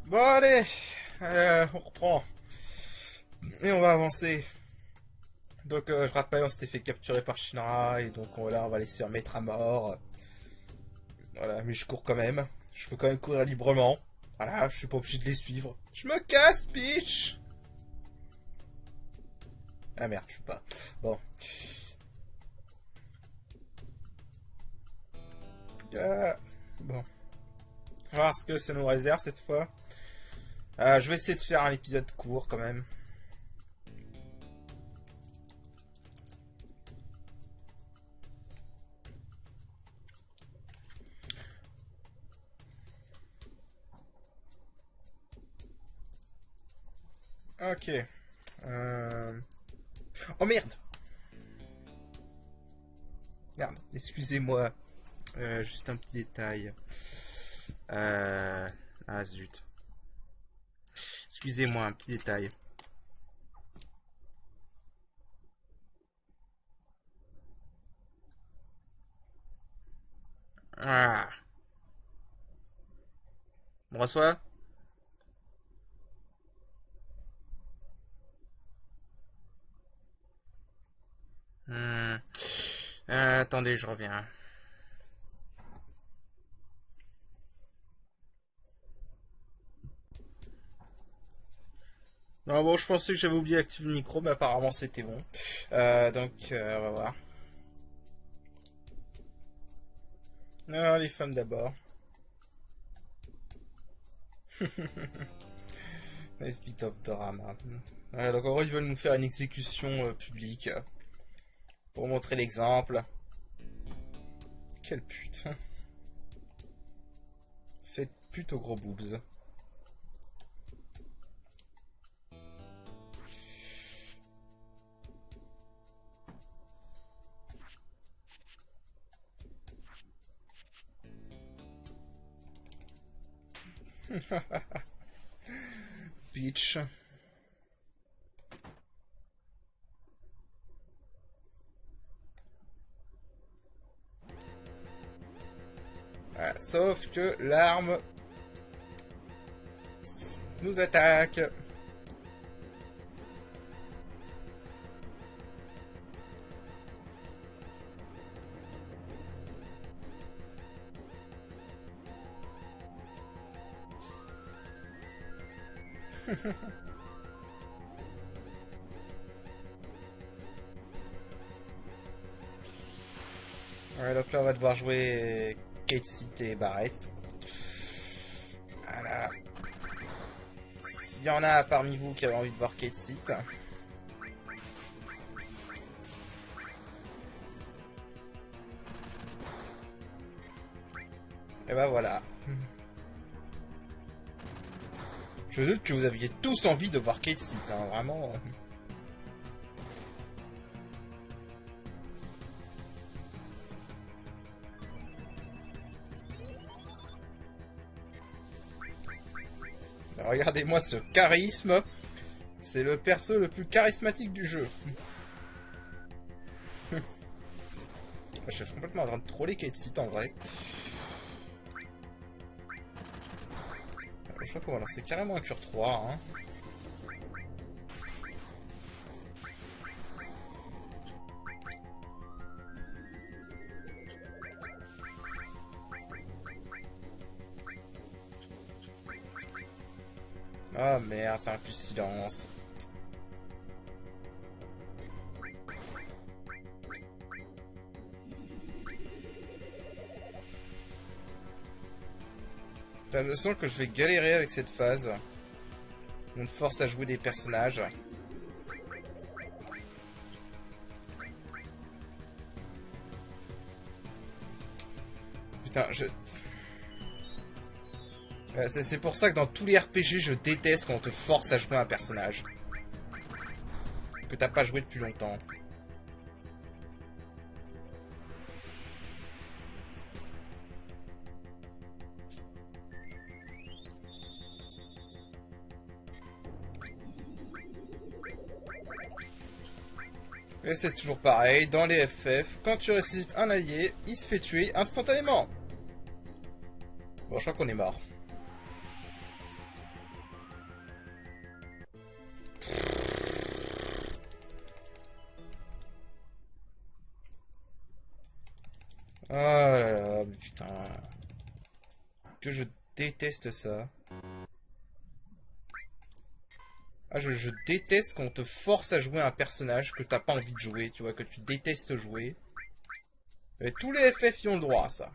Bon allez, on reprend. Et on va avancer. Donc je rappelle, on s'était fait capturer par Shinra et donc là on va les se faire mettre à mort. Voilà, mais je cours quand même. Je peux quand même courir librement. Voilà, je suis pas obligé de les suivre. Je me casse, bitch. Ah merde, je peux pas. Bon. Euh, bon. On va voir ce que ça nous réserve cette fois. Je vais essayer de faire un épisode court quand même. Ok. Oh merde. Merde, excusez-moi. Juste un petit détail. Ah zut. Excusez-moi, un petit détail. Ah. On reçoit. Hmm. Attendez, je reviens. Non, bon, je pensais que j'avais oublié d'activer le micro, mais apparemment c'était bon. On va voir. Ah, les femmes d'abord. Nice bit of drama. Donc en gros, ils veulent nous faire une exécution publique pour montrer l'exemple. Quelle pute. C'est plutôt gros boobs. Bitch. Voilà, sauf que l'arme nous attaque. Ouais, donc là on va devoir jouer Kate Seat et Barrett. Voilà. S'il y en a parmi vous qui avez envie de voir Kate Seat, et ben voilà. Je doute que vous aviez tous envie de voir Kate Seat, hein, vraiment. Regardez-moi ce charisme. C'est le perso le plus charismatique du jeu. Je suis complètement en train de troller Kate Seat en vrai. Je crois qu'on va lancer carrément un cure 3. Hein. Ah merde, c'est un plus silence. Enfin, je sens que je vais galérer avec cette phase. On te force à jouer des personnages. Putain, c'est pour ça que dans tous les RPG, je déteste quand on te force à jouer un personnage. Que t'as pas joué depuis longtemps. Et c'est toujours pareil, dans les FF, quand tu ressuscites un allié, il se fait tuer instantanément. Bon, je crois qu'on est mort. Oh là là, mais putain. Que je déteste ça. Ah, je déteste quand on te force à jouer un personnage que t'as pas envie de jouer, tu vois, que tu détestes jouer. Et tous les FF y ont le droit à ça.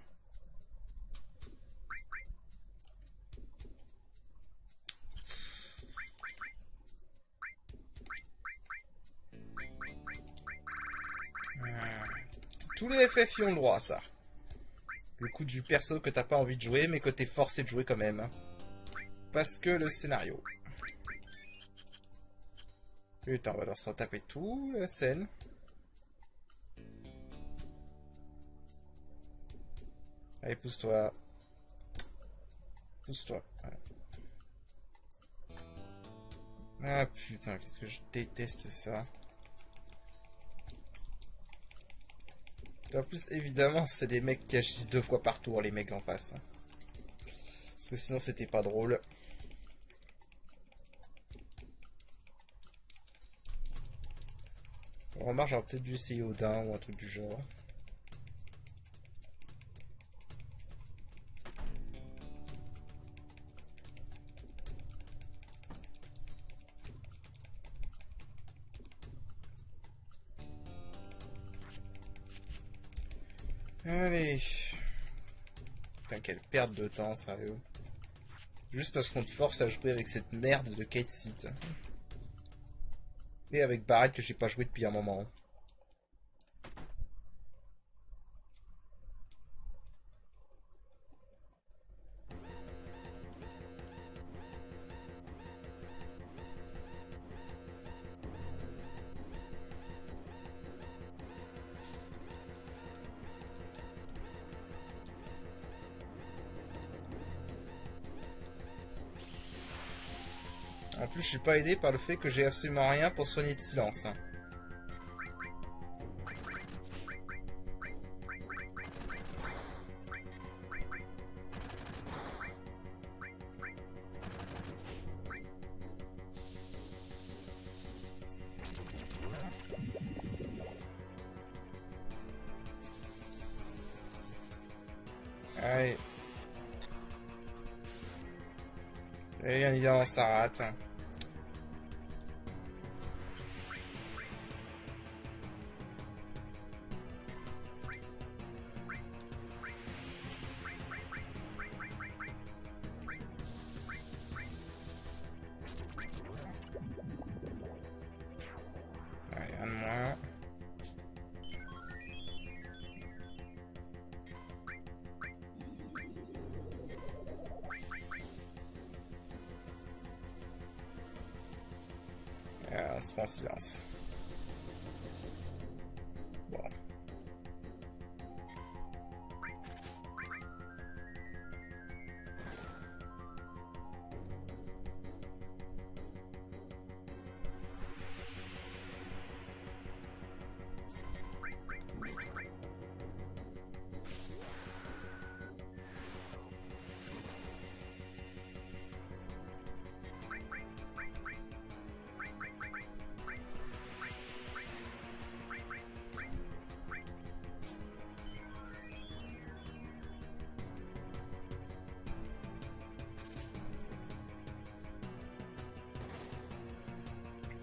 Tous les FF y ont le droit à ça. Le coup du perso que t'as pas envie de jouer, mais que t'es forcé de jouer quand même. Parce que le scénario. Putain, on va devoir s'en taper tout, la scène. Allez, pousse-toi. Pousse-toi. Voilà. Ah putain, qu'est-ce que je déteste ça. En plus, évidemment, c'est des mecs qui agissent 2 fois par tour, les mecs en face. Parce que sinon, c'était pas drôle. On remarque, j'aurais peut-être dû essayer Odin ou un truc du genre. Allez. Putain, quelle perte de temps, sérieux. Juste parce qu'on te force à jouer avec cette merde de Kate Seat. Et avec Barrett que j'ai pas joué depuis un moment. En plus, je suis pas aidé par le fait que j'ai absolument rien pour soigner de silence. Allez. Et bien évidemment, ça rate. Allez, un de moins. On se prend en silence. Bon.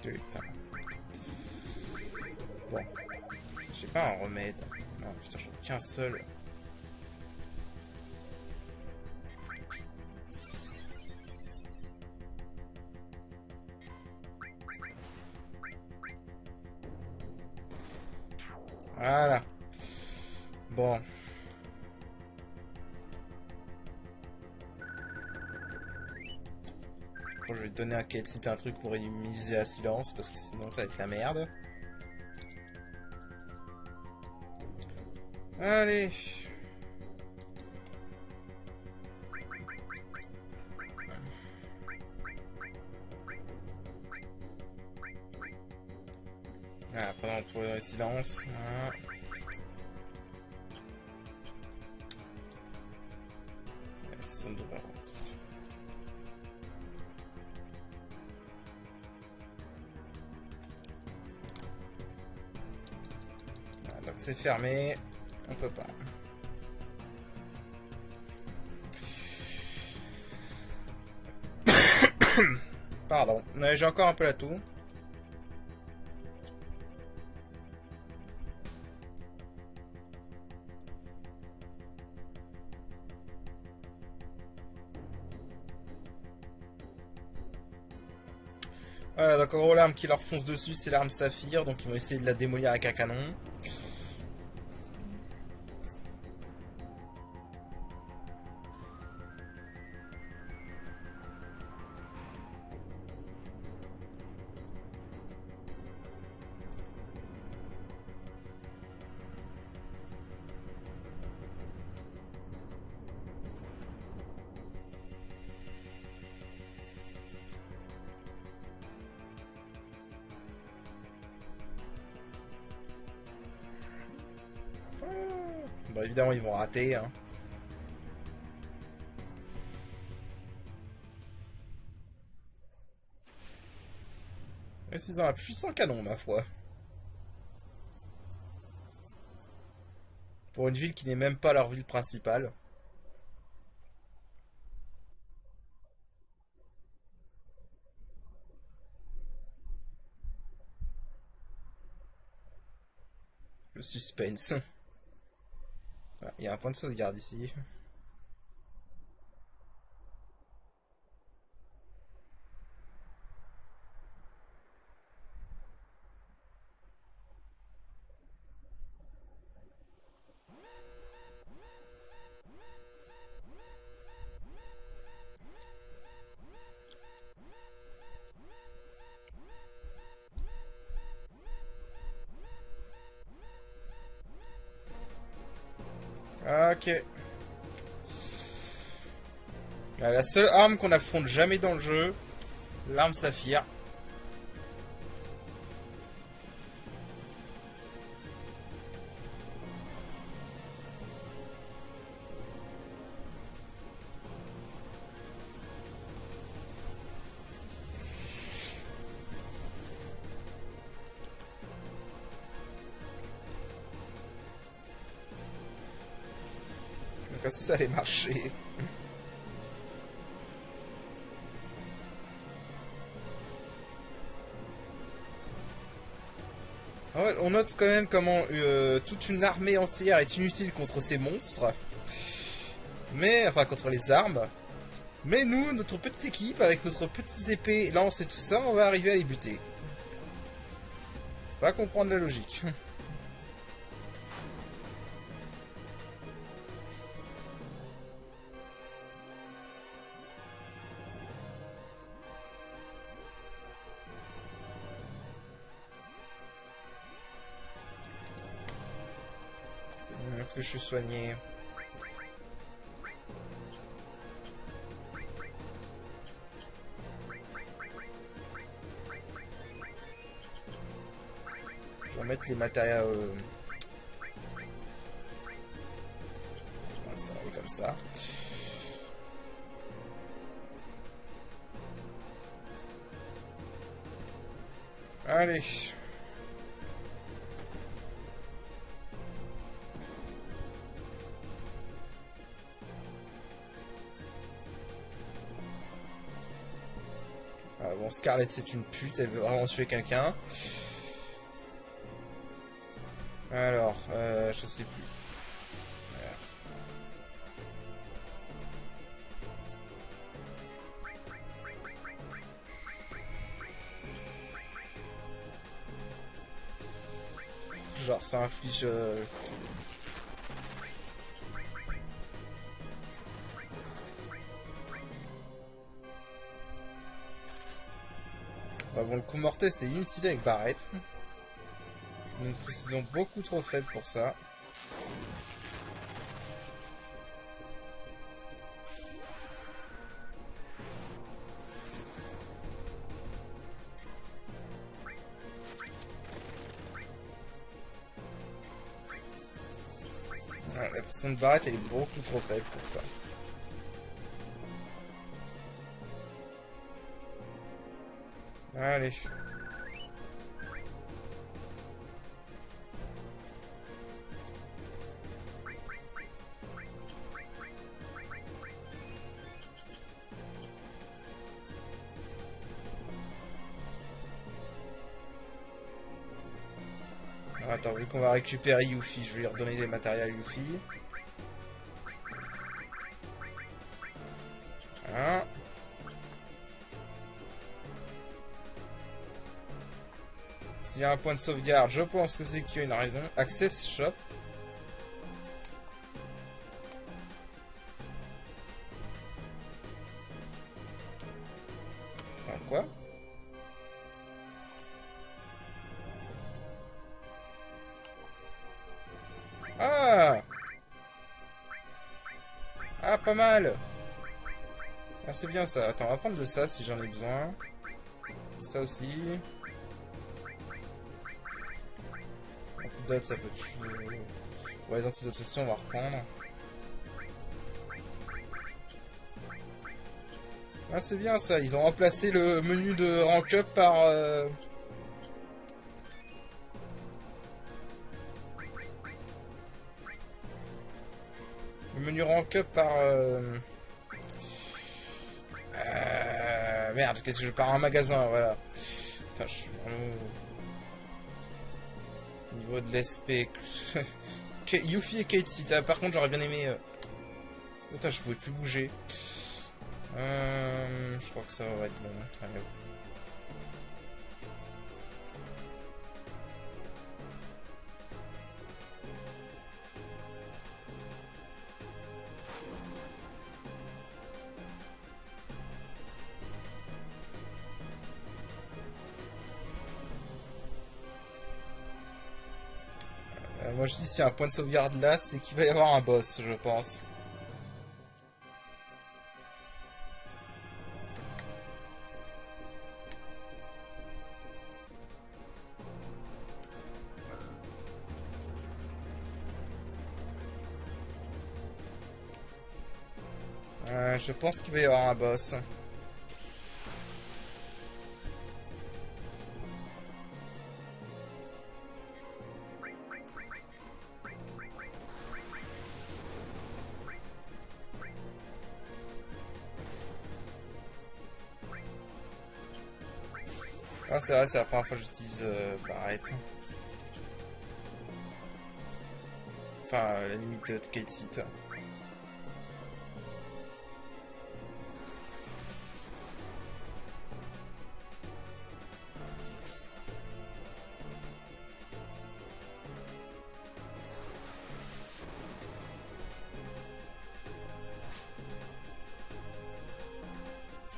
Putain. Bon. J'ai pas un remède. Non, putain, j'en ai qu'un seul. Voilà. Bon. Bon, je vais te donner à Kate un truc pour miser à silence parce que sinon ça va être la merde. Allez. Ah, pendant pour le silence. Ah. Ça me devrait avoir un truc. Ah, donc c'est fermé. On peut pas. Pardon, j'ai encore un peu la toux. Donc en gros l'arme qui leur fonce dessus c'est l'arme saphir, donc ils vont essayer de la démolir avec un canon. Bon évidemment ils vont rater hein. Mais c'est un puissant canon ma foi. Pour une ville qui n'est même pas leur ville principale. Le suspense. Ah, il y a un point de sauvegarde ici. Ok. La seule arme qu'on n'affronte jamais dans le jeu, l'arme saphir. Comme si ça allait marcher. Ouais, on note quand même comment toute une armée entière est inutile contre ces monstres. Mais, enfin, contre les armes. Mais nous, notre petite équipe, avec notre petites épées, lance et tout ça, on va arriver à les buter. On va comprendre la logique. Est-ce que je suis soigné? Je vais mettre les matériaux... Ça va aller comme ça. Allez. Ah, bon, Scarlett c'est une pute, elle veut vraiment tuer quelqu'un. Alors, je sais plus. Genre, ça inflige... Bah bon, le coup mortel, c'est inutile avec Barrett. Une précision beaucoup trop faible pour ça. Ouais, la précision de Barrett, elle est beaucoup trop faible pour ça. Allez. Attends, vu qu'on va récupérer Yuffie, je vais lui redonner des matériels à Yuffie. Voilà. S'il y a un point de sauvegarde, je pense que c'est qu'il y a une raison. Access Shop. Attends, quoi? Ah! Ah, pas mal! Ah, c'est bien ça. Attends, on va prendre de ça si j'en ai besoin. Ça aussi. Antidote, ça peut tuer. Ouais, les antidotes aussi, on va reprendre. Ah, c'est bien ça. Ils ont remplacé le menu de rank up par... Le menu rank up par... Merde, qu'est-ce que je pars à un magasin, voilà. Putain, je suis vraiment... Niveau de l'SP... Yuffie et Kate Sita. Par contre, j'aurais bien aimé... Putain, je pouvais plus bouger. Je crois que ça va être bon. Allez, hop. Moi je dis s'il y a un point de sauvegarde là, c'est qu'il va y avoir un boss, je pense. Je pense qu'il va y avoir un boss. Ah c'est vrai, c'est la première fois que j'utilise Barrett. Enfin, la limite de Kate Seat.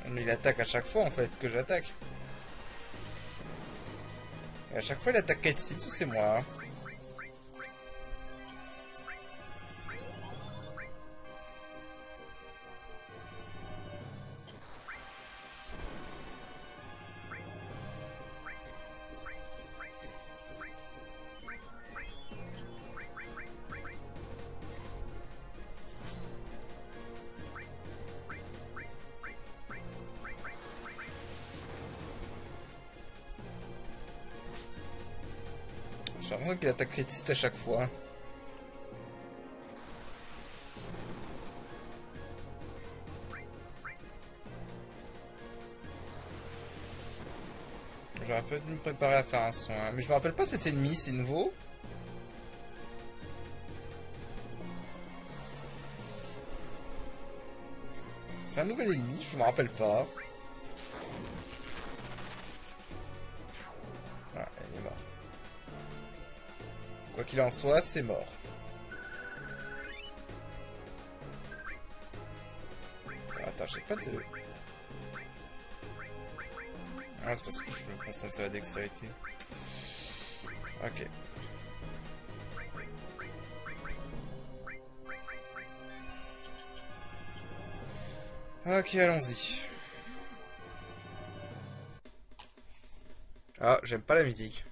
Mais il attaque à chaque fois en fait que j'attaque. Et à chaque fois il attaque Kate Seat, tout c'est moi. Hein. J'ai l'impression qu'il attaque criticiste à chaque fois. J'aurais peut-être dû me préparer à faire un soin. Mais je me rappelle pas de cet ennemi, c'est nouveau. C'est un nouvel ennemi, je me rappelle pas. Ah, elle est morte. Quoi qu'il en soit, c'est mort. Attends, j'ai pas de... Ah, c'est parce que je me concentre sur la dextérité. Ok. Ok, allons-y. Ah, j'aime pas la musique.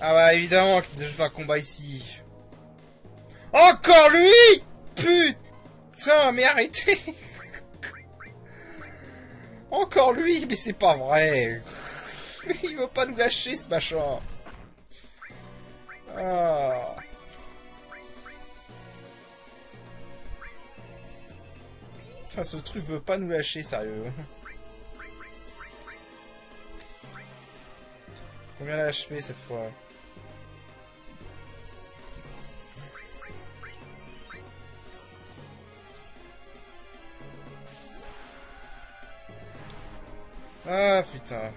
Ah bah évidemment qu'il joue un combat ici. Encore lui! Putain, mais arrêtez! Encore lui, mais c'est pas vrai! Il veut pas nous lâcher ce machin! Ah. Putain, ce truc veut pas nous lâcher, sérieux. Combien la HP cette fois? Ah putain.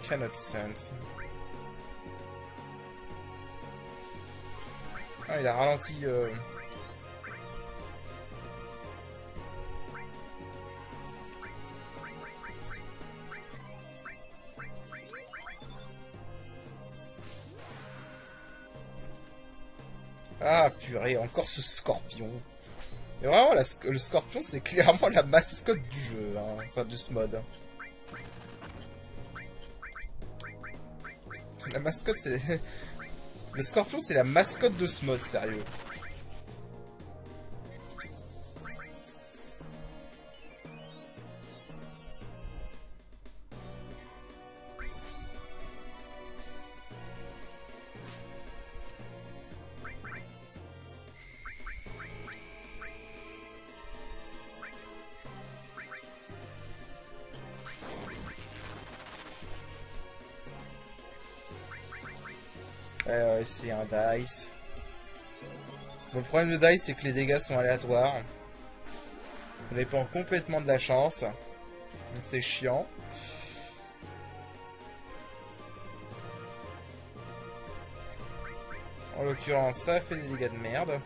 Cannot sense. Ah, il a ralenti. Ah purée, encore ce scorpion. Et vraiment, le scorpion, c'est clairement la mascotte du jeu, hein. Enfin de ce mode. La mascotte, c'est... Le scorpion, c'est la mascotte de ce mode, sérieux. C'est un dice. Bon, le problème de dice, c'est que les dégâts sont aléatoires. Ça dépend complètement de la chance. Donc c'est chiant. En l'occurrence, ça fait des dégâts de merde.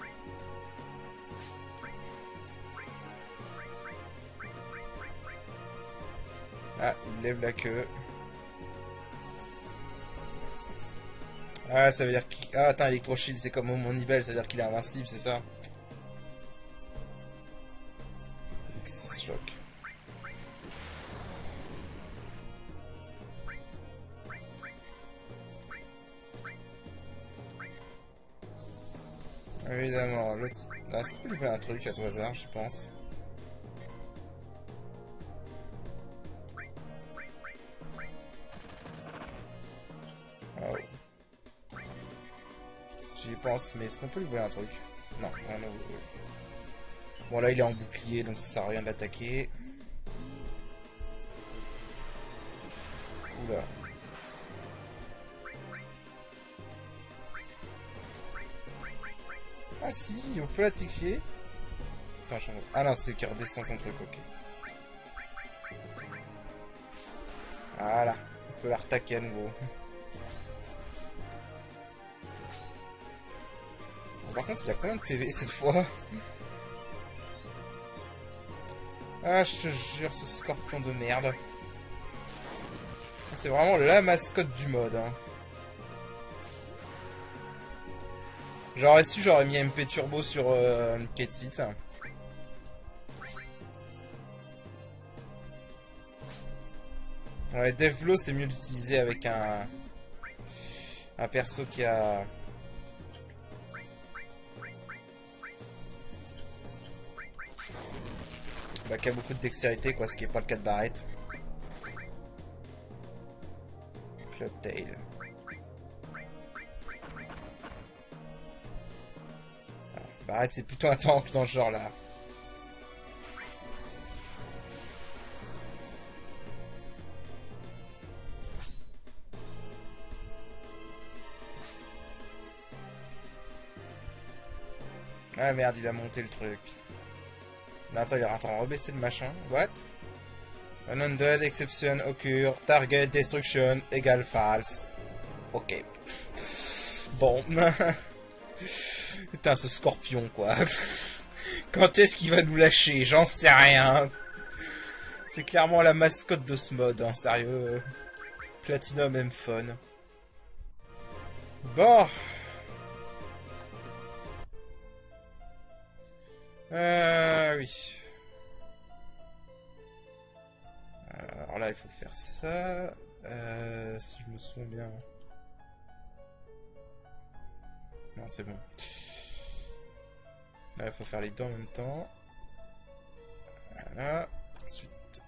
Ah, il lève la queue. Ah, ça veut dire qu'il... Ah, attends, Electro Shield, c'est comme mon Nibel, ça veut dire qu'il est invincible, c'est ça? Choc. Évidemment, l'autre... Est-ce qu'on peut lui faire un truc à tout hasard, je pense? Oh. J'y pense, mais est-ce qu'on peut lui voler un truc? Non, non. Bon, là, il est en bouclier, donc ça sert à rien de l'attaquer. Oula. Ah si, on peut l'attaquer. Ah non, c'est qu'il redescend son truc, ok. Voilà, on peut la retaquer à nouveau. Bon, par contre, il a combien de PV cette fois? Ah, je te jure, ce scorpion de merde. C'est vraiment la mascotte du mode. Hein. J'aurais su, j'aurais mis MP Turbo sur Ketsit. Ouais, Devlo, c'est mieux d'utiliser avec un perso qui a... Bah, qui a beaucoup de dextérité, quoi, ce qui est pas le cas de Barrett. Clubtail. Barrett, c'est plutôt un tank dans ce genre-là. Ah merde, il a monté le truc. Non, attends, il est en train de rebaisser le machin. What? An undead exception occur. Target destruction égale false. Ok. Bon. Putain, ce scorpion, quoi. Quand est-ce qu'il va nous lâcher? J'en sais rien. C'est clairement la mascotte de ce mode, hein, sérieux. Platinum M Fun. Bon. Oui. Alors là, il faut faire ça. Si je me souviens bien. Non, c'est bon. Là, il faut faire les deux en même temps. Voilà. Ensuite.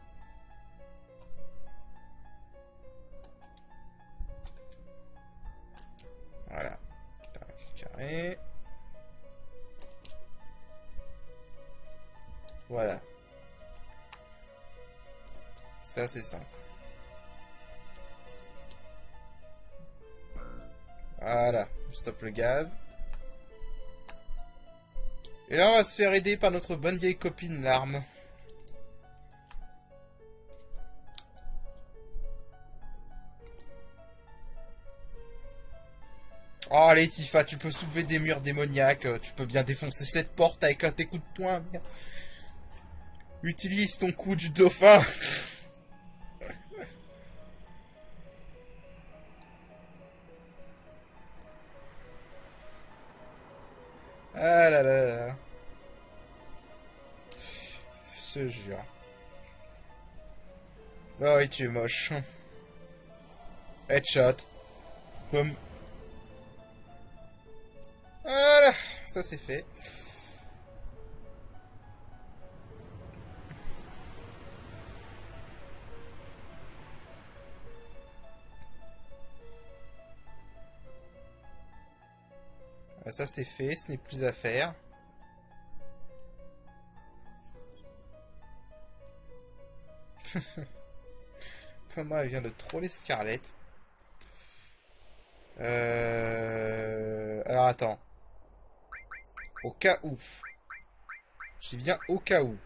Voilà. Carré. Voilà. Ça, c'est simple. Voilà. Je stoppe le gaz. Et là, on va se faire aider par notre bonne vieille copine, l'arme. Oh, allez, Tifa, tu peux soulever des murs démoniaques. Tu peux bien défoncer cette porte avec un tes coups de poing. Utilise ton coup du dauphin. Ah là là là là. Je te jure. Oh oui, tu es moche. Headshot. Boum. Voilà. Ça, c'est fait. Ça, c'est fait. Ce n'est plus à faire. Comment elle vient de troller Scarlett. Alors, attends. Au cas où. J'ai bien au cas où.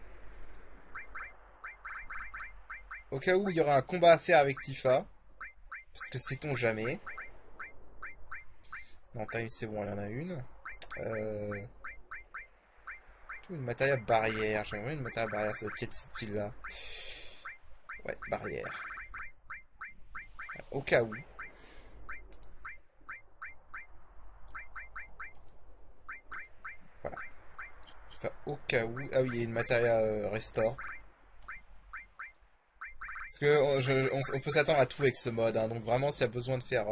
Au cas où il y aura un combat à faire avec Tifa. Parce que sait-on jamais. Non, Time, c'est bon, elle en a une. Une matériel barrière. J'aimerais une matériel barrière sur cette skill là. Ouais, barrière. Au cas où. Voilà. Ça, au cas où. Ah oui, il y a une matériel restore. Parce que on peut s'attendre à tout avec ce mode. Hein, donc vraiment, s'il y a besoin de faire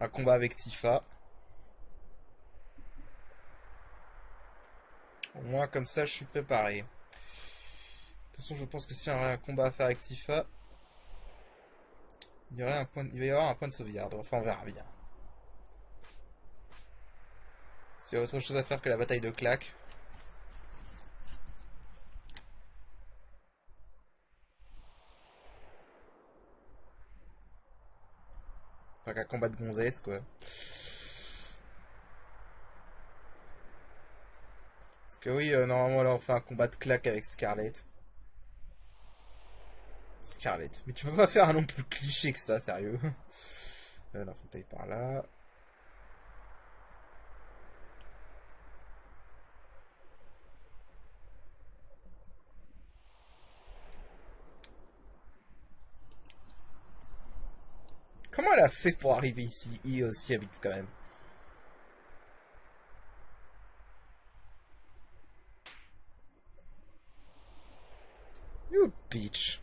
un combat avec Tifa. Au moins, comme ça, je suis préparé. De toute façon, je pense que s'il y a un combat à faire avec Tifa, il va y avoir un point de sauvegarde. Enfin, on verra bien. S'il y a autre chose à faire que la bataille de claques. Enfin, qu'un combat de gonzesse, quoi. Parce que oui, normalement, là, on fait un combat de claques avec Scarlett. Scarlett. Mais tu peux pas faire un nom plus cliché que ça, sérieux. Non, faut que t'ailles par là. Comment elle a fait pour arriver ici? I aussi habite quand même. You bitch.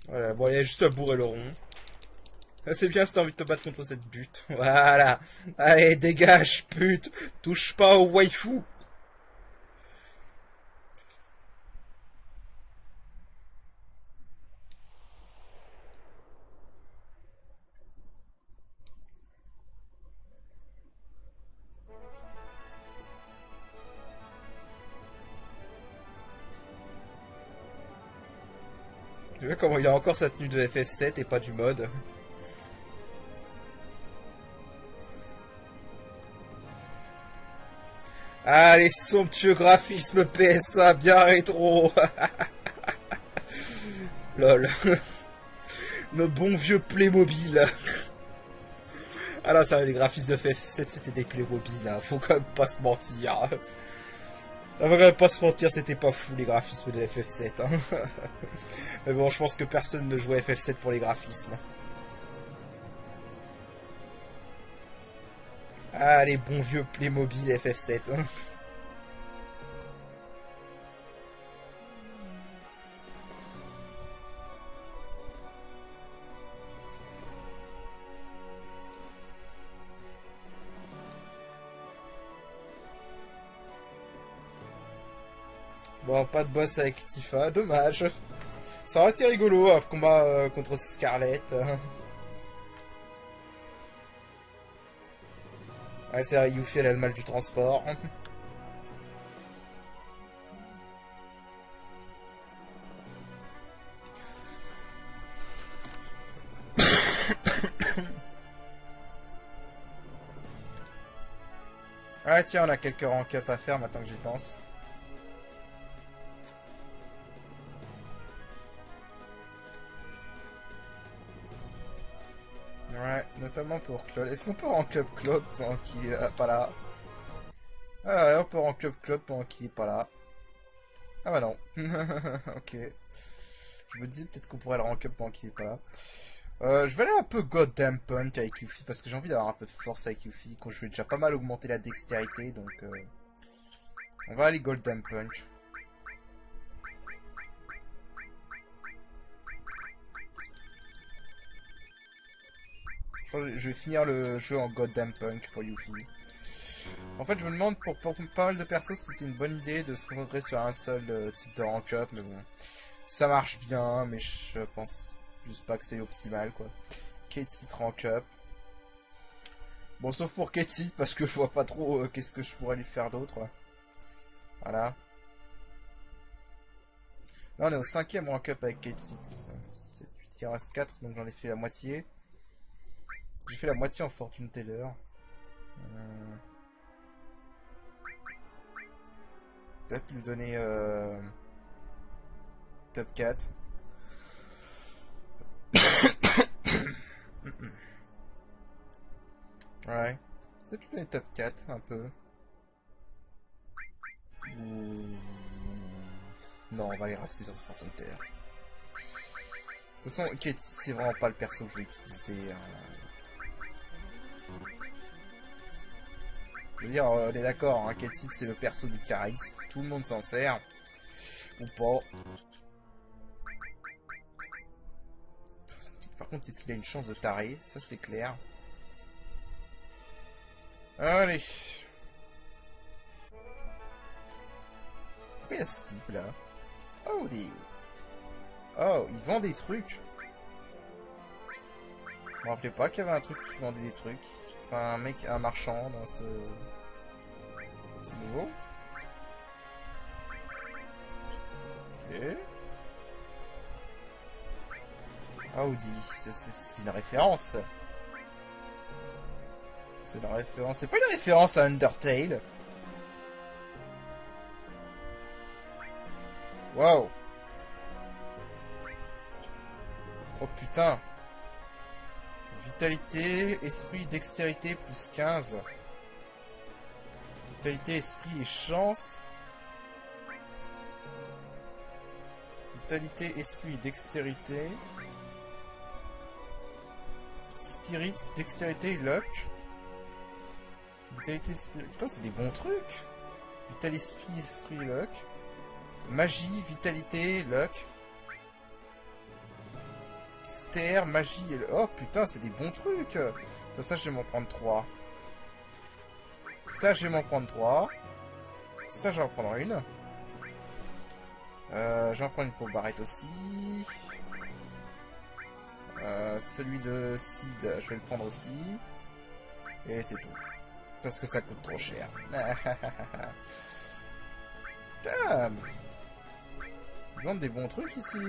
Voilà, bon, il y a juste à bourrer le rond. Ah, c'est bien si t'as envie de te battre contre cette butte. Voilà. Allez, dégage, pute. Touche pas au waifu. Tu vois comment il a encore sa tenue de FF7 et pas du mode. Ah, les somptueux graphismes PSA bien rétro. Lol. Le bon vieux Playmobil. Ah là, ça, les graphismes de FF7, c'était des Playmobil, hein. Faut quand même pas se mentir. On va quand même pas se mentir, c'était pas fou les graphismes de FF7. Hein. Mais bon, je pense que personne ne jouait FF7 pour les graphismes. Ah, les bons vieux Playmobil FF7. Hein. Bon, pas de boss avec Tifa, dommage. Ça aurait été rigolo, un combat contre Scarlet. Ouais, c'est vrai, Yuffie, elle a le mal du transport. Ah tiens, on a quelques rank up à faire maintenant que j'y pense. Ouais, notamment pour Claude. Est-ce qu'on peut rank up Claude pendant qu'il est pas là? Ah ouais, on peut rank up Claude pendant qu'il est pas là. Ah bah non. Ok. Je me dis peut-être qu'on pourrait le rank up pendant qu'il est pas là. Je vais aller un peu Goddamn Punch avec Yuffie parce que j'ai envie d'avoir un peu de force avec Yuffie. Quand je vais déjà pas mal augmenter la dextérité, donc on va aller Goddamn Punch. Je vais finir le jeu en Goddamn Punch pour Yuffie. En fait, je me demande pour pas mal de persos si c'était une bonne idée de se concentrer sur un seul type de rank up, mais bon, ça marche bien, mais je pense juste pas que c'est optimal quoi. Kate rank up. Bon, sauf pour Katie, parce que je vois pas trop qu'est-ce que je pourrais lui faire d'autre. Voilà. Là, on est au 5ème rank up avec Katie. 5, 6, 7, 8, il en reste 4, donc j'en ai fait la moitié. J'ai fait la moitié en Fortune Teller. Peut-être lui donner top 4. Ouais. Peut-être lui donner top 4, un peu. Non, on va aller rester sur Fortune Teller. De toute façon, Katie, c'est vraiment pas le perso que je vais utiliser. Je veux dire, on est d'accord, hein, Katie, c'est le perso du charisme. Tout le monde s'en sert. Ou pas. Par contre, est-ce qu'il a une chance de taré? Ça, c'est clair. Allez. Pourquoi il y a ce type, là? Oh, des... Oh, il vend des trucs. Je me rappelais pas qu'il y avait un truc qui vendait des trucs. Enfin, un mec, un marchand dans ce... C'est nouveau. Ok. Audi, c'est une référence. C'est une référence. C'est pas une référence à Undertale. Wow. Oh putain. Vitalité, esprit, dextérité, plus 15. Vitalité, esprit et chance. Vitalité, esprit et dextérité. Spirit, dextérité et luck. Vitalité, esprit... Putain, c'est des bons trucs. Vitalité, esprit, luck. Magie, vitalité, luck. Stère, magie et... Oh putain, c'est des bons trucs. Ça, je vais m'en prendre 3. Ça, je vais m'en prendre 3. Ça, je vais en prendre une. Je vais en prendre une pour Barrett aussi. Celui de Sid, je vais le prendre aussi. Et c'est tout. Parce que ça coûte trop cher. Putain. Ils vendent des bons trucs ici.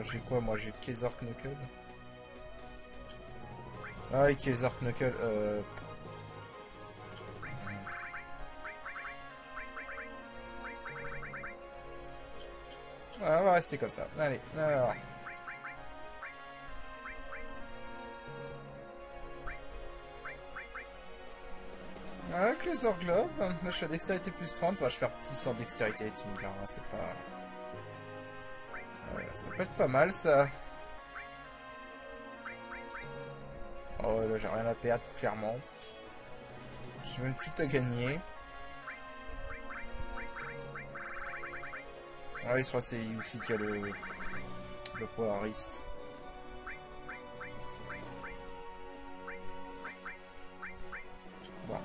J'ai quoi moi? J'ai Kaiser Knuckle. Ah oui, Kaiser Knuckle. Ah, on va rester comme ça. Allez, alors. Avec les Orglove, là je suis à dextérité plus 30, enfin je vais faire 10 en dextérité, tu me diras, c'est pas... ça peut être pas mal ça. Oh là j'ai rien à perdre, clairement. J'ai même tout à gagner. Ah oui, je crois que c'est Yuffie qui a le poweriste. Bon.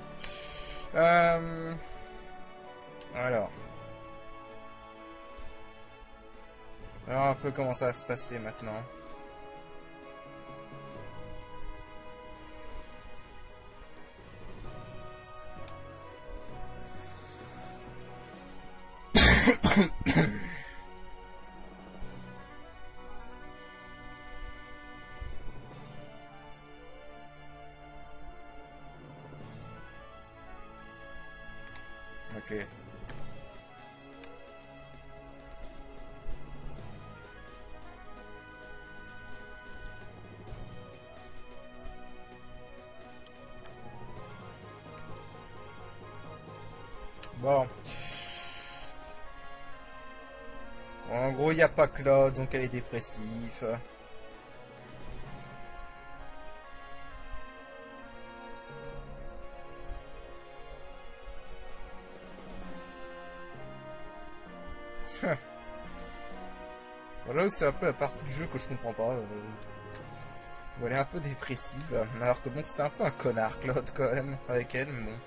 Euh, alors. Alors un peu comment ça va se passer maintenant. Ok. Bon. En gros, il n'y a pas Claude, donc elle est dépressive. Voilà où c'est un peu la partie du jeu que je comprends pas. Où elle est un peu dépressive. Alors que bon, c'était un peu un connard, Claude, quand même, avec elle, mais bon.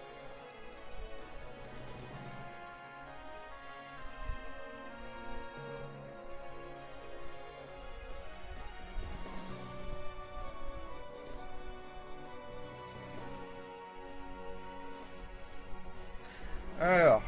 Alors.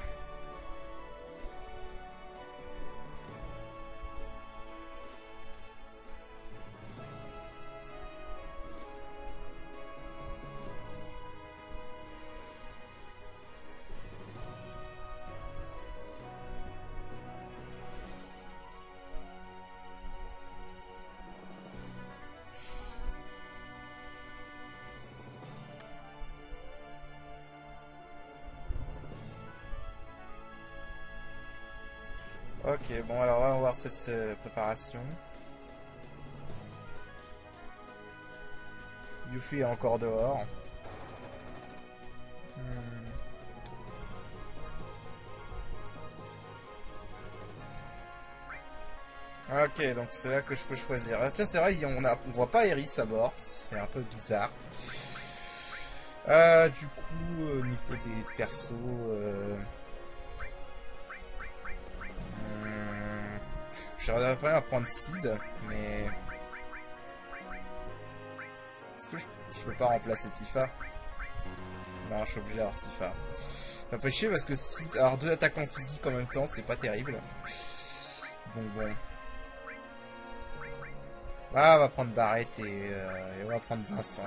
Ok, bon, alors on va voir cette préparation. Yuffie est encore dehors. Hmm. Ok, donc c'est là que je peux choisir. Ah, tiens, c'est vrai, on voit pas Eris à bord. C'est un peu bizarre. Du coup, au niveau des persos... j'aurais préféré prendre Sid, mais... Est-ce que je peux pas remplacer Tifa? Non, je suis obligé d'avoir Tifa. Ça fait chier parce que Sid... Alors, deux attaquants physiques en même temps, c'est pas terrible. Bon. Ah, on va prendre Barrett et on va prendre Vincent.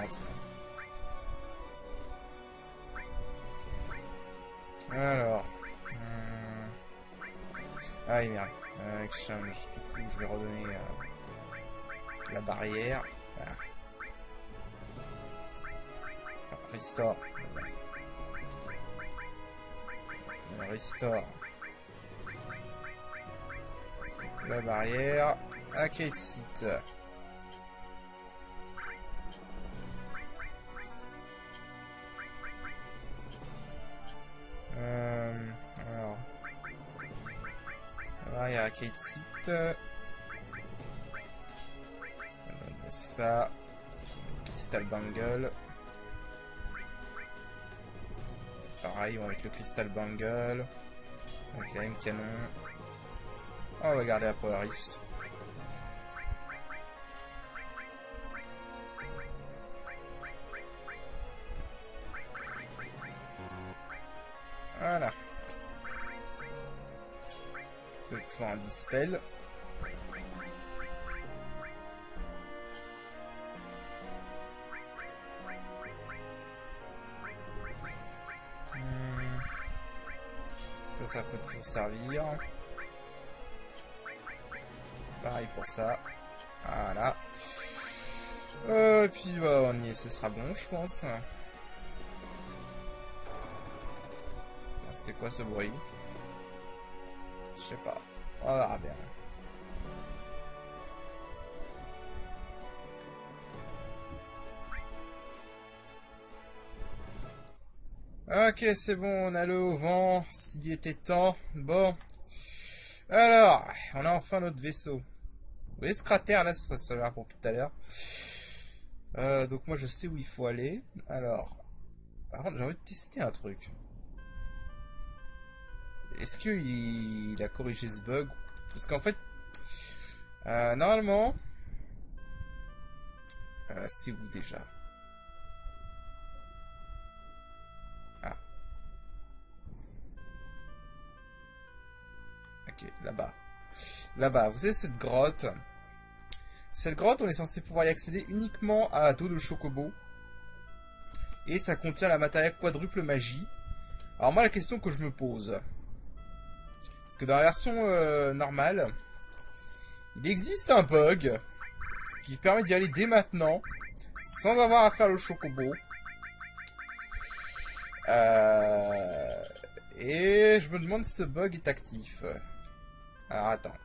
Alors... Ah oui, merde. Exchange. Du coup, je vais redonner la barrière. Voilà. Restore. Restore. La barrière. À Kate Site. Alors. Là, il y a Kate Site. Ça. Crystal Bangle. Pareil, avec le Crystal Bangle. Avec la M-Canon. Oh, on va garder la Powerist. Voilà. C'est pour un dispel. Ça peut toujours servir. Pareil pour ça. Voilà. Et puis bah, on y est, ce sera bon, je pense. C'était quoi ce bruit? Je sais pas. On verra bien. Ok, c'est bon, on a le au vent, s'il était temps. Bon. Alors, on a enfin notre vaisseau. Vous voyez ce cratère là, ça sera pour tout à l'heure. Donc moi je sais où il faut aller. Alors, par contre j'ai envie de tester un truc. Est-ce qu'il a corrigé ce bug? Parce qu'en fait, normalement... c'est où déjà? Ah. Ok, là-bas. Là-bas, vous savez cette grotte? Cette grotte, on est censé pouvoir y accéder uniquement à dos de chocobo. Et ça contient la matérielle quadruple magie. Alors moi, la question que je me pose... Parce que dans la version normale, il existe un bug qui permet d'y aller dès maintenant, sans avoir à faire le chocobo. Et je me demande si ce bug est actif. Alors attends.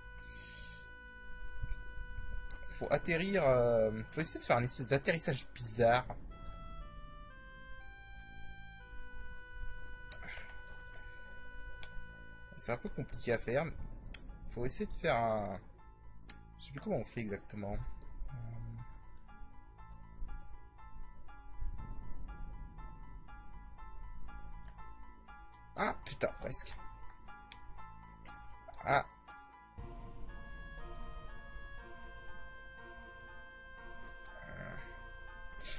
Faut atterrir... faut essayer de faire un espèce d'atterrissage bizarre. C'est un peu compliqué à faire. Faut essayer de faire un... Je sais plus comment on fait exactement. Ah, putain, presque. Ah.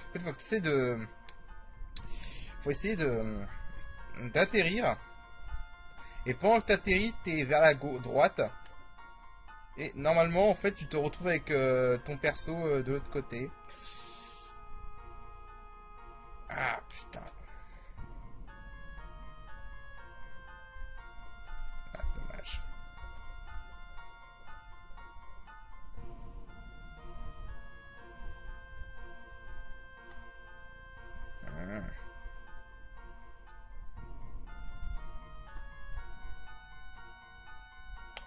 En fait, faut essayer de... Faut essayer de... d'atterrir. Et pendant que t'atterris, t'es vers la droite. Et normalement, en fait, tu te retrouves avec ton perso de l'autre côté. Ah, putain. Ah, dommage.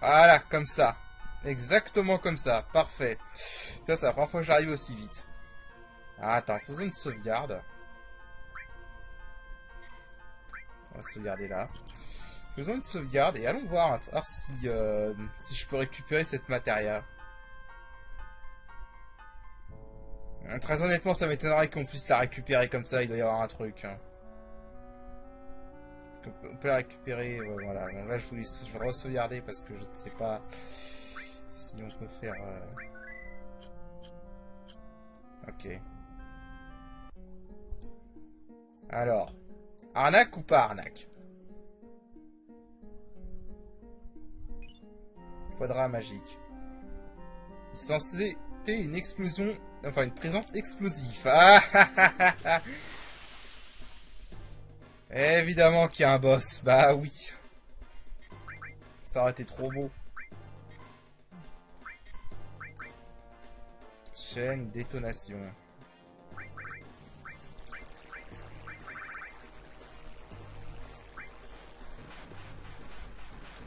Voilà, comme ça. Exactement comme ça. Parfait. Ça, c'est la première fois que j'arrive aussi vite. Ah, attends, faisons une sauvegarde. On va sauvegarder là. Faisons une sauvegarde et allons voir, si je peux récupérer cette matière. Très honnêtement, ça m'étonnerait qu'on puisse la récupérer comme ça. Il doit y avoir un truc. On peut la récupérer. Ouais, voilà. Bon, là, je vais re-sauvegarder parce que je ne sais pas si on peut faire... Ok. Alors. Arnaque ou pas arnaque? Quadra magique. Censé une explosion... Enfin, une présence explosive. Ah, évidemment qu'il y a un boss. Bah oui. Ça aurait été trop beau. Chaîne détonation.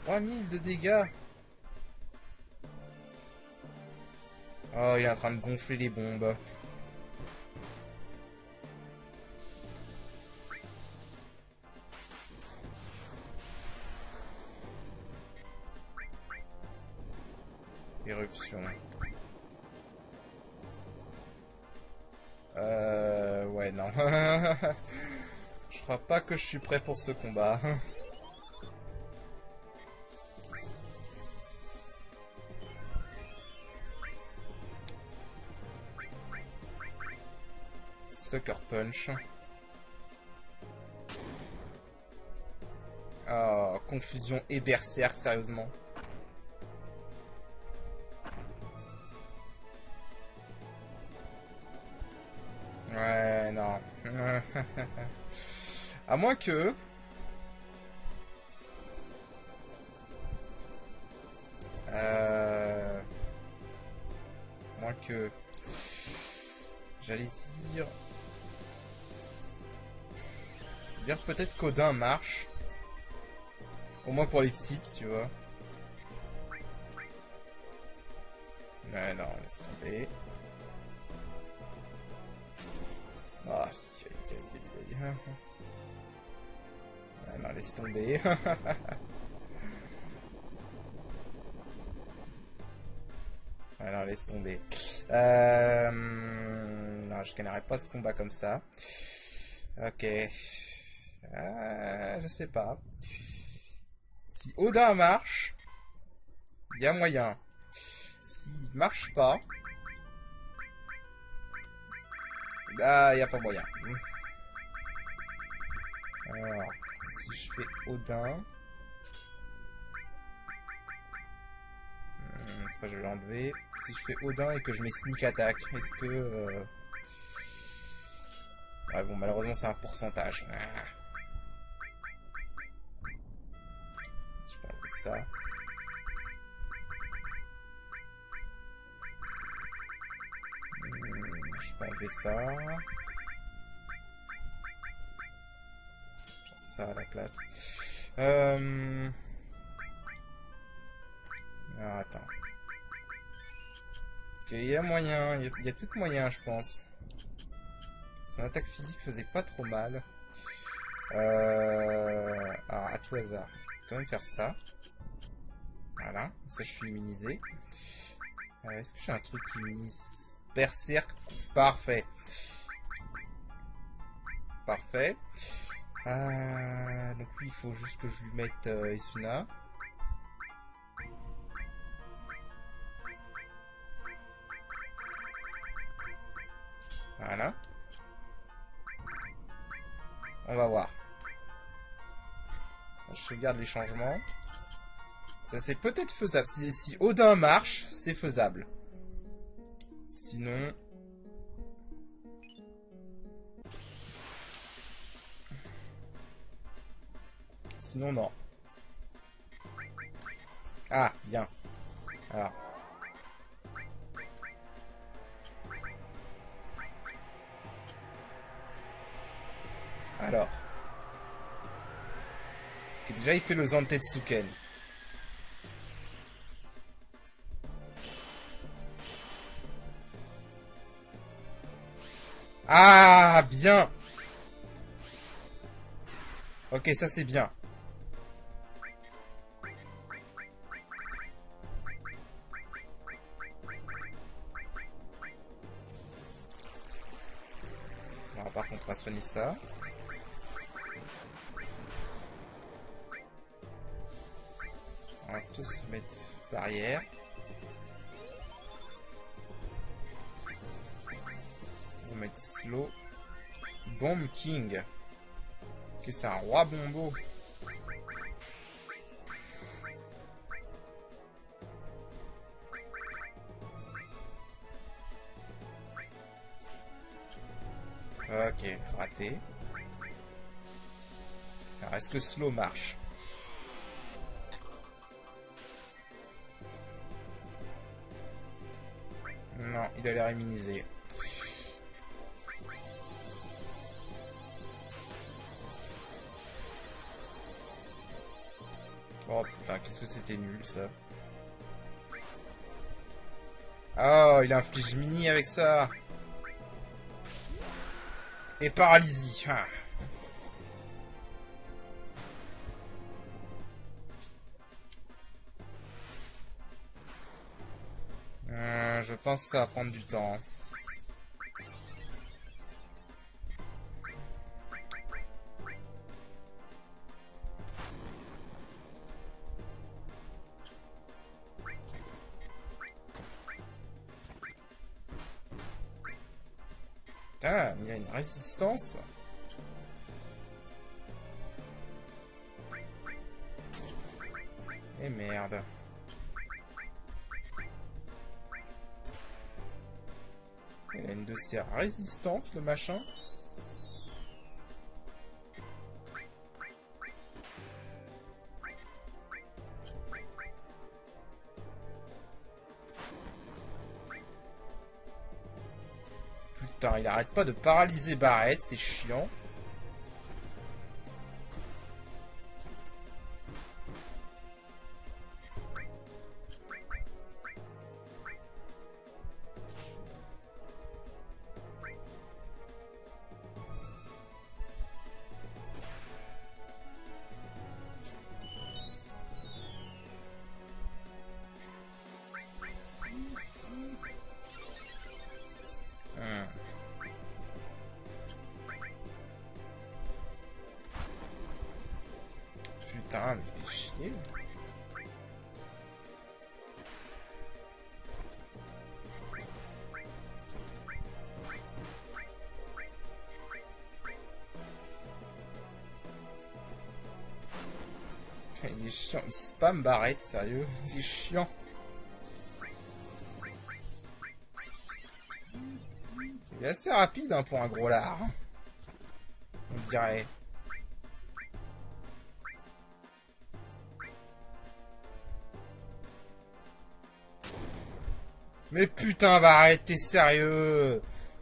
« 3000 de dégâts. Oh, il est en train de gonfler les bombes. Éruption. Ouais, non. Je crois pas que je suis prêt pour ce combat. Sucker Punch. Oh, confusion et berserk, sérieusement. Ouais, non. À moins que... Moins que... J'allais dire... Dire peut-être qu'Odin marche. Au moins pour les petites, tu vois. Ouais, non, laisse tomber. Ah, ah non, laisse tomber. Ah non, laisse tomber. Non, je gagnerai pas ce combat comme ça. Ok. Je sais pas. Si Odin marche, il y a moyen. S'il marche pas, bah, il n'y a pas moyen. Alors, si je fais Odin... ça, je vais l'enlever. Si je fais Odin et que je mets Sneak Attack, est-ce que... Ouais, bon, malheureusement, c'est un pourcentage. Ah. Je peux enlever ça. Je peux enlever ça. Genre ça à la place. Alors, attends. Parce qu'il y a moyen, il y a peut-être moyen, je pense. Son attaque physique faisait pas trop mal. Alors, à tout hasard, je vais quand même faire ça. Voilà, ça je suis immunisé. Est-ce que j'ai un truc qui immunise? Berserk, parfait. Parfait. Donc lui, il faut juste que je lui mette Isuna. Voilà. On va voir. Je sauvegarde les changements. Ça, c'est peut-être faisable. Si Odin marche, c'est faisable. Sinon... Sinon, non. Ah, bien. Alors. Okay, déjà, il fait le Zantetsuken. Ah, bien. Ok, ça c'est bien. Alors, par contre, on va soigner ça. On va tous mettre barrière. On va mettre slow. Bomb King. Ok, c'est un roi bombo. Ok, raté. Alors, est-ce que slow marche? Non, il a l'air immunisé. Oh putain, qu'est-ce que c'était nul ça. Oh, il inflige mini avec ça. Et paralysie. Ah. Je pense que ça va prendre du temps. Putain, il y a une résistance. Et merde. Il a une de ses résistances, le machin. Putain, il arrête pas de paralyser Barrett, c'est chiant. Putain, mais il fait chier. Il est chiant, il spam Barrett, sérieux, c'est chiant. Il est assez rapide hein, pour un gros lard. On dirait. Mais putain, Barrett, t'es sérieux?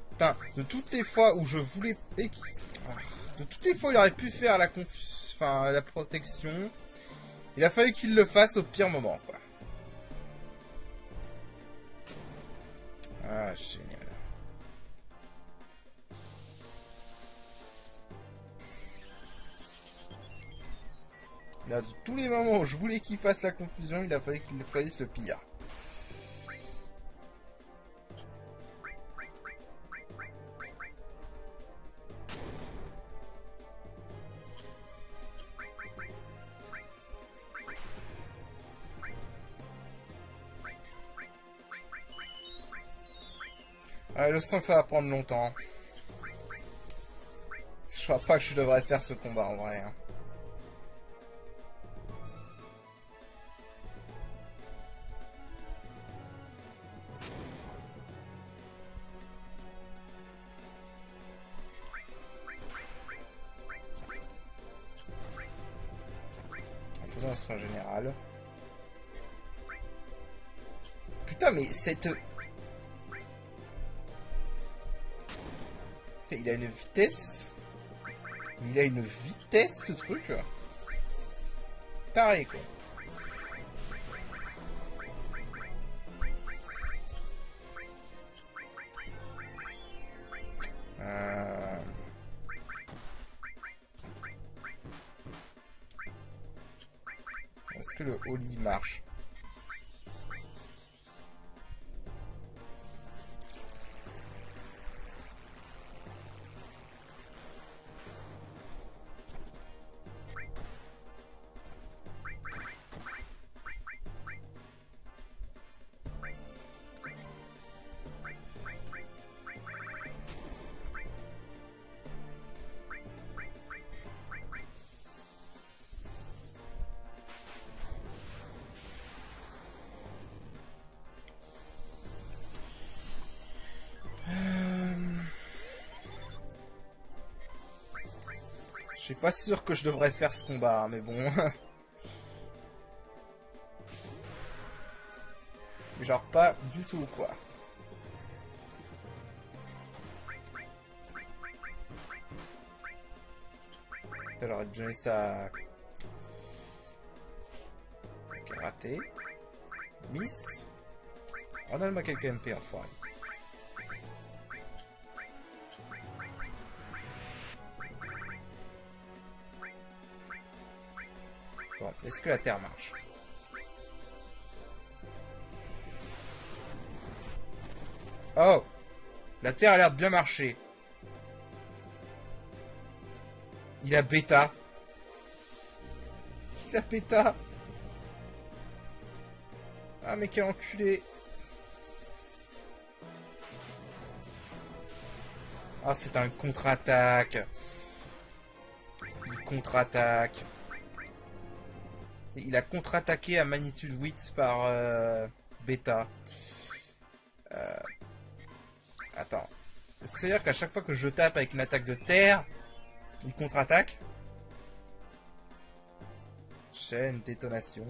Putain, de toutes les fois où je voulais... De toutes les fois où il aurait pu faire la enfin, la protection, il a fallu qu'il le fasse au pire moment, quoi. Ah, génial. Là, de tous les moments où je voulais qu'il fasse la confusion, il a fallu qu'il choisisse le pire. Je sens que ça va prendre longtemps. Je crois pas que je devrais faire ce combat en vrai. Hein. En faisant un soin général. Putain, mais cette... Il a une vitesse. Mais il a une vitesse, ce truc. Taré, quoi. Est-ce que le Oli marche? Je suis pas sûr que je devrais faire ce combat, mais bon. Genre pas du tout, quoi. Alors, donner ça... Karaté. Miss. Redonne-moi quelques MP, enfoiré. Bon, est-ce que la terre marche? Oh! La terre a l'air de bien marcher. Il a bêta. Il a bêta. Ah mais quel enculé. Ah c'est un contre-attaque. Il contre-attaque. Il a contre-attaqué à magnitude 8 par bêta. Attends. Est-ce que ça veut dire qu'à chaque fois que je tape avec une attaque de terre, il contre-attaque? Chaîne, détonation.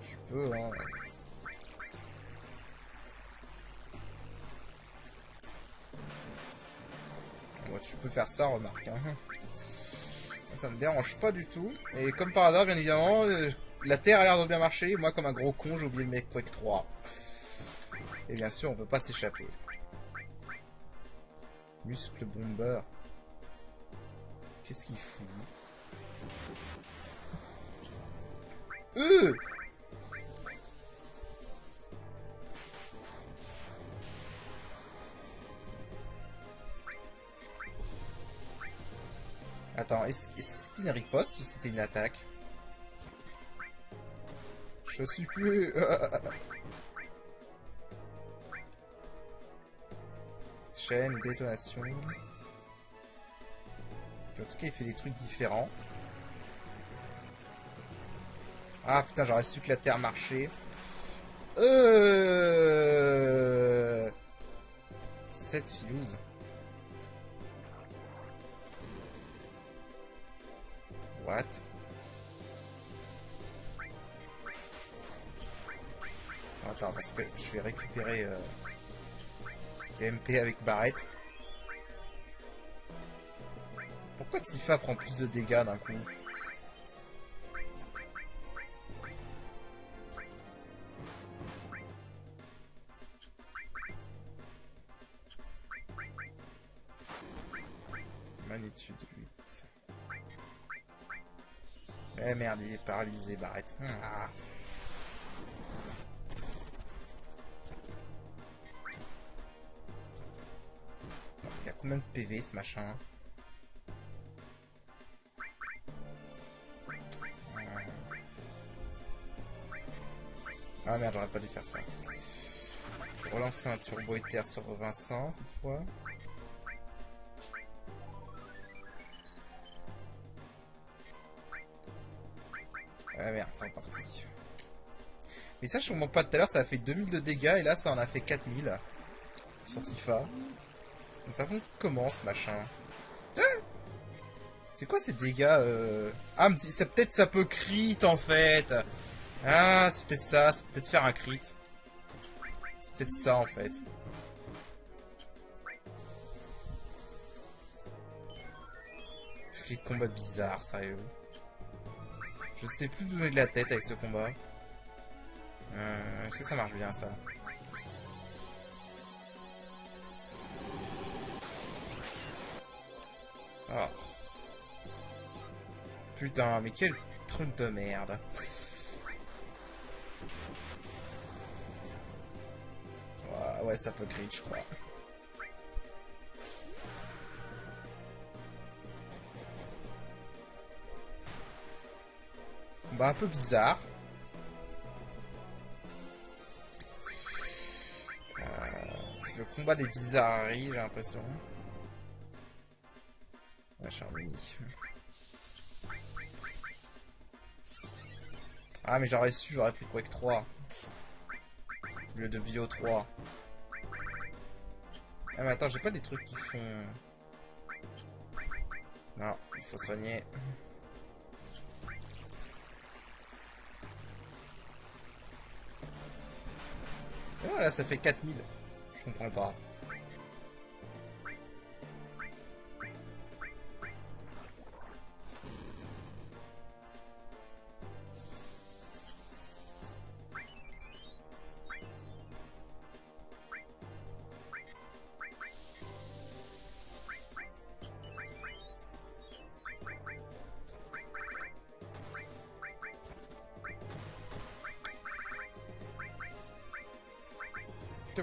Tu peux, hein. Bon, tu peux faire ça, remarque. Hein. Ça me dérange pas du tout. Et comme par hasard, bien évidemment, la terre a l'air de bien marcher. Moi, comme un gros con, j'ai oublié le mec Quake 3. Et bien sûr, on peut pas s'échapper. Muscle bomber. Qu'est-ce qu'il fout? Attends, est-ce que c'était une riposte ou c'était une attaque? Je suis plus... Chaîne, détonation. Puis en tout cas, il fait des trucs différents. Ah putain, j'aurais su que la terre marchait. 7 fuse. What? Attends, parce que je vais récupérer des MP avec Barrett. Pourquoi Tifa prend plus de dégâts d'un coup? Magnitude 8. Eh merde, il est paralysé, Barrett. Ah. Il a combien de PV ce machin? Ah merde, j'aurais pas dû faire ça. Je vais relancer un turbo éther sur Vincent cette fois. Ah merde, c'est reparti. Mais ça, je comprends pas, tout à l'heure ça a fait 2000 de dégâts et là ça en a fait 4000 sur Tifa. Donc ça fonctionne comment ce machin? C'est quoi ces dégâts Ah, peut-être ça peut crit en fait. Ah, c'est peut-être ça, c'est peut-être faire un crit. C'est peut-être ça en fait. C'est des combats bizarres, sérieux. Je sais plus d'où donner de la tête avec ce combat. Est-ce que ça marche bien ça? Oh. Putain, mais quel truc de merde. Ouais, ça peut crit, je crois. Bah, un peu bizarre. C'est le combat des bizarreries, j'ai l'impression. Ouais, Charmini. Ah, mais j'aurais su, j'aurais pris Quake 3. Au lieu de Bio 3. Ah, mais attends, j'ai pas des trucs qui font... Non, il faut soigner. Oh, là, ça fait 4000. Je comprends pas.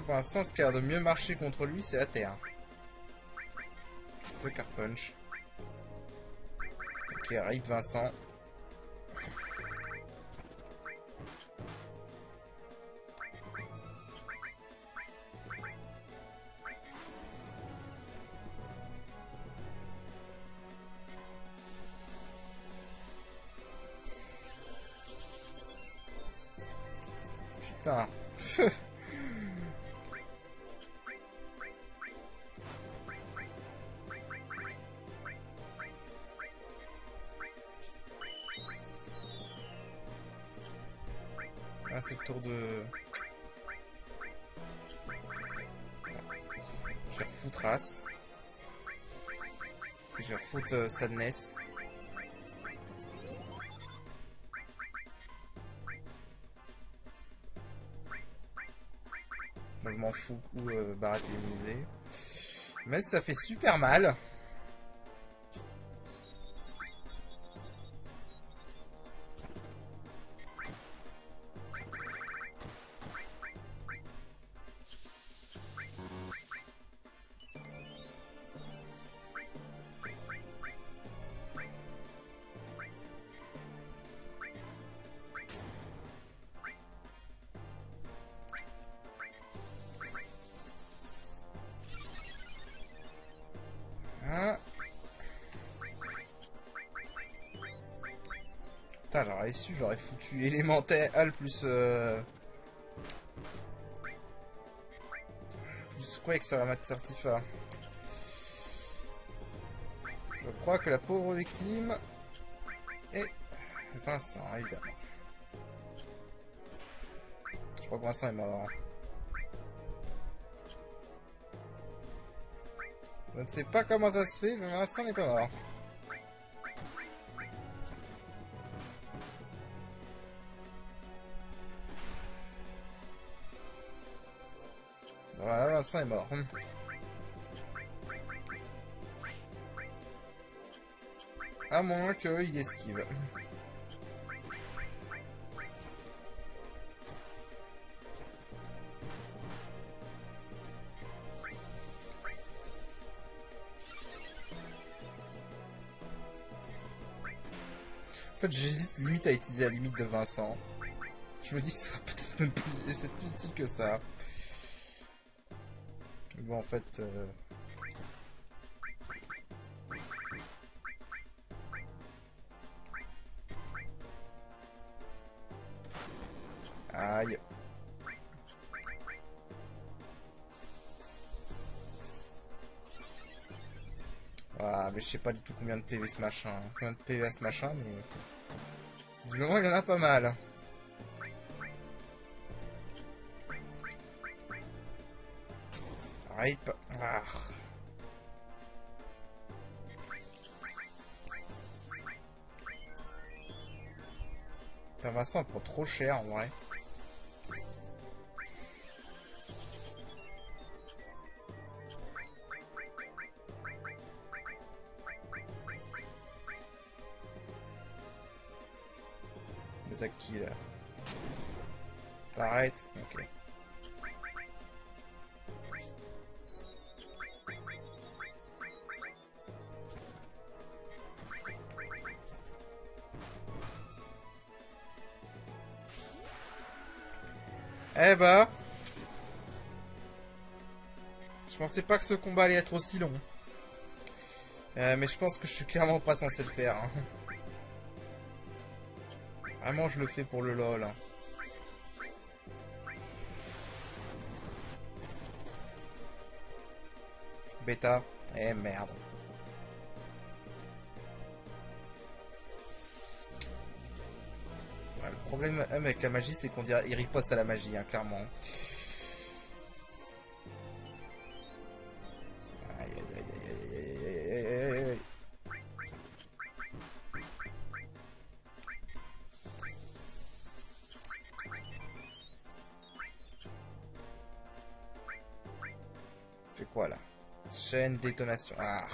Pour l'instant, ce qui a l'air de mieux marcher contre lui, c'est la terre. Sucker Punch. Ok, RIP Vincent. Putain. Ah, c'est le tour de... Je vais refoutre Rast. Je vais refoutre Sadness. Moi je m'en fous où Barrett est immunisé. Mais ça fait super mal. Putain, j'aurais su, j'aurais foutu élémental plus Quake sur la Master Tifa. Je crois que la pauvre victime est Vincent, évidemment. Je crois que Vincent est mort. Je ne sais pas comment ça se fait, mais Vincent n'est pas mort. Voilà, Vincent est mort. À moins qu'il esquive. En fait, j'hésite limite à utiliser la limite de Vincent. Je me dis que ce sera peut-être même plus... c'est plus utile que ça. Mais bon, en fait... Aïe. Ah, mais je sais pas du tout combien de PV ce machin. Combien de PV à ce machin, mais... visiblement, il y en a pas mal. Rape. Ah. Putain, Vincent prend trop cher, en vrai. Attaque qui, là? Arrête. Ok. Eh bah... je pensais pas que ce combat allait être aussi long. Mais je pense que je suis clairement pas censé le faire. Hein. Vraiment, je le fais pour le lol. Hein. Bêta. Eh merde. Ouais, le problème avec la magie, c'est qu'on dirait il riposte à la magie, hein, clairement. Aïe aïe aïe aïe aïe aïe aïe aïe. Fait quoi là? Chaîne détonation. Ah.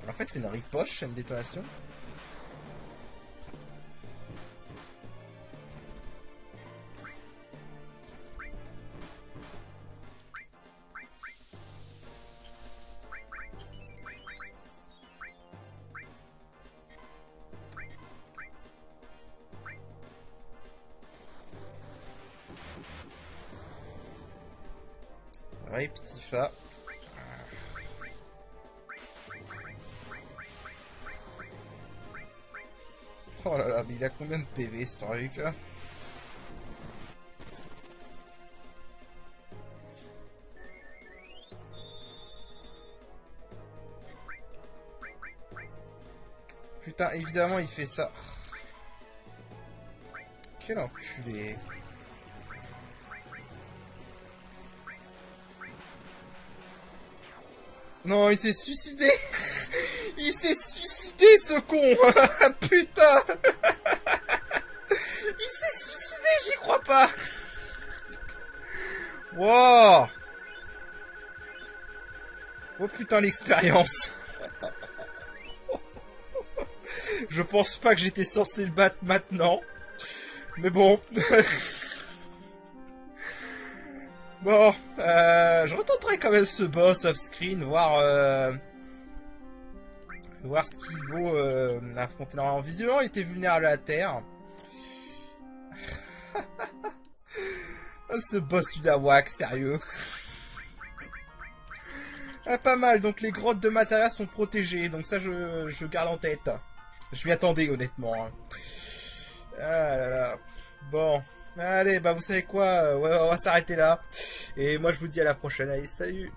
En fait, c'est une riposte, chaîne détonation. Rape Tifa. Oh là là, mais il a combien de PV ce truc? Putain, évidemment il fait ça. Quel enculé. Non, il s'est suicidé. Il s'est suicidé, ce con. Putain. Il s'est suicidé, j'y crois pas. Wow. Oh putain, l'expérience. Je pense pas que j'étais censé le battre maintenant. Mais bon. Bon, je retenterai quand même ce boss off-screen, voir ce qu'il vaut affronter. Normalement, visiblement, il était vulnérable à la terre. Ce boss, il a wack, sérieux. Ah, pas mal, donc les grottes de Materia sont protégées, donc ça je garde en tête. Je m'y attendais honnêtement. Hein. Ah là là. Bon, allez, bah vous savez quoi, ouais, on va s'arrêter là. Et moi je vous dis à la prochaine, allez, salut.